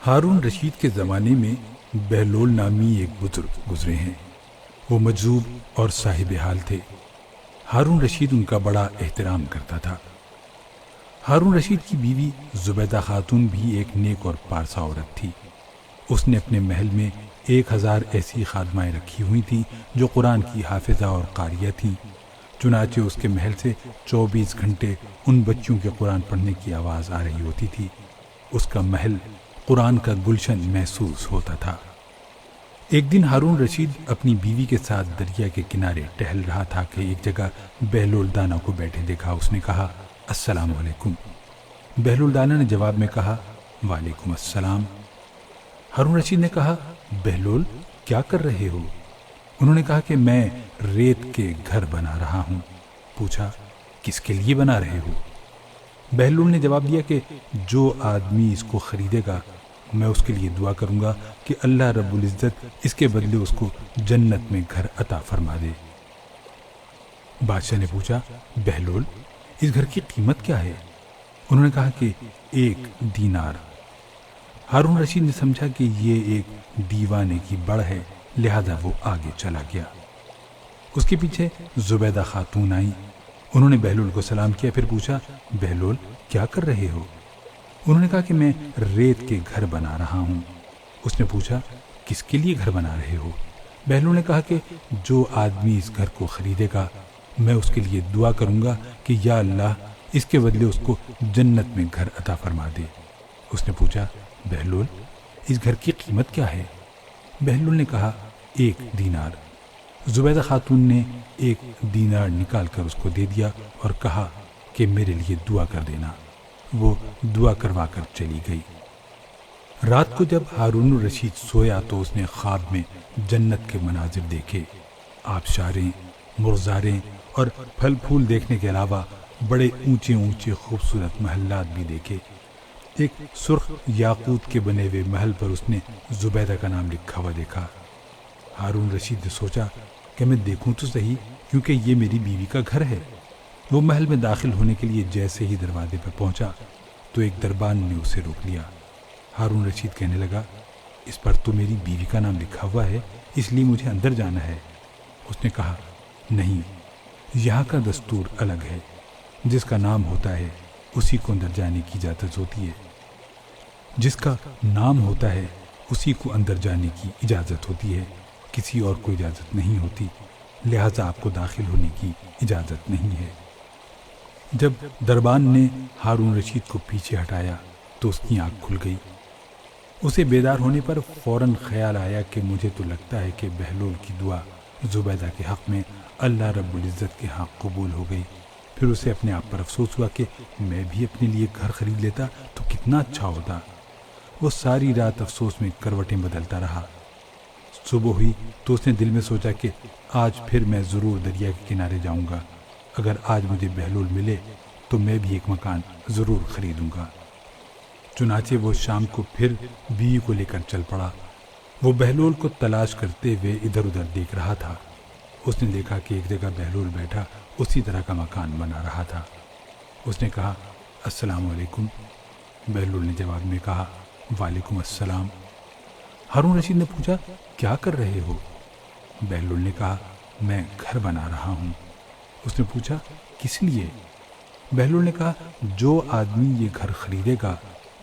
ہارون رشید کے زمانے میں بہلول نامی ایک بزرگ گزرے ہیں۔ وہ مجذوب اور صاحب حال تھے۔ ہارون رشید ان کا بڑا احترام کرتا تھا۔ ہارون رشید کی بیوی زبیدہ خاتون بھی ایک نیک اور پارسا عورت تھی۔ اس نے اپنے محل میں 1000 ایسی خادمائیں رکھی ہوئی تھیں جو قرآن کی حافظہ اور قاریہ تھیں۔ چنانچہ اس کے محل سے 24 گھنٹے ان بچیوں کے قرآن پڑھنے کی آواز آ رہی ہوتی تھی۔ اس کا محل قرآن کا گلشن محسوس ہوتا تھا۔ ایک دن ہارون رشید اپنی بیوی کے ساتھ دریا کے کنارے ٹہل رہا تھا کہ ایک جگہ بہلول دانا کو بیٹھے دیکھا۔ اس نے کہا، السلام علیکم۔ بہلول دانا نے جواب میں کہا، وعلیکم السلام۔ ہارون رشید نے کہا، بہلول کیا کر رہے ہو؟ انہوں نے کہا کہ میں ریت کے گھر بنا رہا ہوں۔ پوچھا، کس کے لیے بنا رہے ہو؟ بہلول نے جواب دیا کہ جو آدمی اس کو خریدے گا میں اس کے لیے دعا کروں گا کہ اللہ رب العزت اس کے بدلے اس کو جنت میں گھر عطا فرما دے۔ بادشاہ نے پوچھا، بہلول اس گھر کی قیمت کیا ہے؟ انہوں نے کہا کہ 1 دینار۔ ہارون رشید نے سمجھا کہ یہ ایک دیوانے کی بڑھ ہے، لہذا وہ آگے چلا گیا۔ اس کے پیچھے زبیدہ خاتون آئیں۔ انہوں نے بہلول کو سلام کیا، پھر پوچھا، بہلول کیا کر رہے ہو؟ انہوں نے کہا کہ میں ریت کے گھر بنا رہا ہوں۔ اس نے پوچھا، کس کے لیے گھر بنا رہے ہو؟ بہلول نے کہا کہ جو آدمی اس گھر کو خریدے گا میں اس کے لیے دعا کروں گا کہ یا اللہ اس کے بدلے اس کو جنت میں گھر عطا فرما دے۔ اس نے پوچھا، بہلول اس گھر کی قیمت کیا ہے؟ بہلول نے کہا، 1 دینار۔ زبیدہ خاتون نے 1 دینار نکال کر اس کو دے دیا اور کہا کہ میرے لیے دعا کر دینا۔ وہ دعا کروا کر چلی گئی۔ رات کو جب ہارون الرشید سویا تو اس نے خواب میں جنت کے مناظر دیکھے۔ آبشاریں، مرغزاریں اور پھل پھول دیکھنے کے علاوہ بڑے اونچے اونچے خوبصورت محلات بھی دیکھے۔ ایک سرخ یاقوت کے بنے ہوئے محل پر اس نے زبیدہ کا نام لکھا ہوا دیکھا۔ ہارون رشید نے سوچا کہ میں دیکھوں تو صحیح، کیونکہ یہ میری بیوی کا گھر ہے۔ وہ محل میں داخل ہونے کے لیے جیسے ہی دروازے پر پہنچا تو ایک دربان نے اسے روک لیا۔ ہارون رشید کہنے لگا، اس پر تو میری بیوی کا نام لکھا ہوا ہے، اس لیے مجھے اندر جانا ہے۔ اس نے کہا، نہیں، یہاں کا دستور الگ ہے، جس کا نام ہوتا ہے اسی کو اندر جانے کی اجازت ہوتی ہے۔ جس کا نام ہوتا ہے اسی کو اندر جانے کی اجازت ہوتی ہے، کسی اور کو اجازت نہیں ہوتی، لہذا آپ کو داخل ہونے کی اجازت نہیں ہے۔ جب دربان نے ہارون رشید کو پیچھے ہٹایا تو اس کی آنکھ کھل گئی۔ اسے بیدار ہونے پر فوراً خیال آیا کہ مجھے تو لگتا ہے کہ بہلول کی دعا زبیدہ کے حق میں اللہ رب العزت کے حق قبول ہو گئی۔ پھر اسے اپنے آپ پر افسوس ہوا کہ میں بھی اپنے لیے گھر خرید لیتا تو کتنا اچھا ہوتا۔ وہ ساری رات افسوس میں کروٹیں بدلتا رہا۔ صبح ہوئی تو اس نے دل میں سوچا کہ آج پھر میں ضرور دریا کے کنارے جاؤں گا۔ اگر آج مجھے بہلول ملے تو میں بھی ایک مکان ضرور خریدوں گا۔ چنانچہ وہ شام کو پھر بیوی کو لے کر چل پڑا۔ وہ بہلول کو تلاش کرتے ہوئے ادھر ادھر دیکھ رہا تھا۔ اس نے دیکھا کہ ایک جگہ بہلول بیٹھا اسی طرح کا مکان بنا رہا تھا۔ اس نے کہا، السلام علیکم۔ بہلول نے جواب میں کہا، وعلیکم السلام۔ ہارون رشید نے پوچھا، کیا کر رہے ہو؟ بہلول نے کہا، میں گھر بنا رہا ہوں۔ اس نے پوچھا، کس لیے؟ بہلول نے کہا، جو آدمی یہ گھر خریدے گا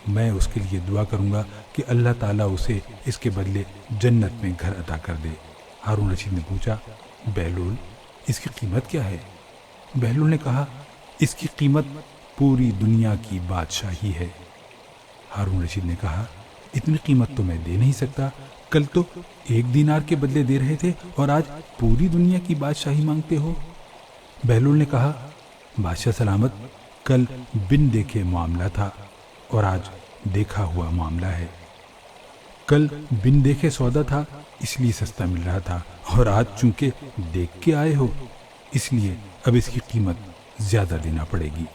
میں اس کے لیے دعا کروں گا کہ اللہ تعالیٰ اسے اس کے بدلے جنت میں گھر عطا کر دے۔ ہارون رشید نے پوچھا، بہلول اس کی قیمت کیا ہے؟ بہلول نے کہا، اس کی قیمت پوری دنیا کی بادشاہی ہے۔ ہارون رشید نے کہا، اتنی قیمت تو میں دے نہیں سکتا، کل تو 1 دینار کے بدلے دے رہے تھے اور آج پوری دنیا کی بادشاہی مانگتے ہو۔ بہلول نے کہا، بادشاہ سلامت، کل بن دیکھے معاملہ تھا اور آج دیکھا ہوا معاملہ ہے۔ کل بن دیکھے سودا تھا اس لیے سستا مل رہا تھا، اور آج چونکہ دیکھ کے آئے ہو اس لیے اب اس کی قیمت زیادہ دینا پڑے گی۔